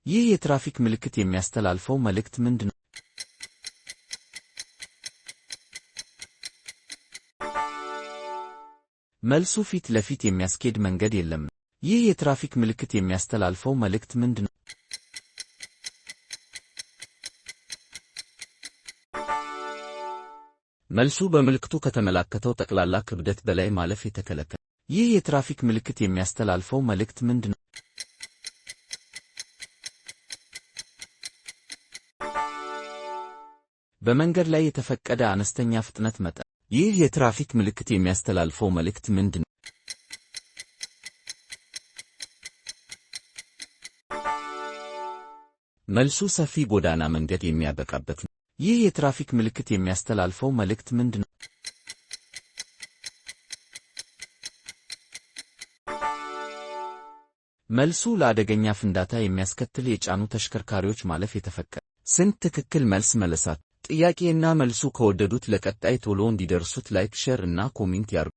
ይህ የትራፊክ ምልክት የሚያስተላልፈው መልእክት ምንድነው? መልሱ ፊት ለፊት የሚያስኬድ መንገድ የለም። ይህ የትራፊክ ምልክት የሚያስተላልፈው መልእክት ምንድነው? መልሱ በምልክቱ ከተመላከተው ጠቅላላ ክብደት በላይ ማለፍ የተከለከለ። ይህ የትራፊክ ምልክት የሚያስተላልፈው መልእክት ምንድነው? በመንገድ ላይ የተፈቀደ አነስተኛ ፍጥነት መጠን። ይህ የትራፊክ ምልክት የሚያስተላልፈው መልእክት ምንድነው? መልሱ ሰፊ ጎዳና መንገድ የሚያበቃበት ነው። ይህ የትራፊክ ምልክት የሚያስተላልፈው መልእክት ምንድነው? መልሱ ለአደገኛ ፍንዳታ የሚያስከትል የጫኑ ተሽከርካሪዎች ማለፍ የተፈቀደ። ስንት ትክክል መልስ መለሳት? ጥያቄና መልሱ ከወደዱት ለቀጣይ ቶሎ እንዲደርሱት ላይክ፣ ሼር እና ኮሜንት ያርጉ።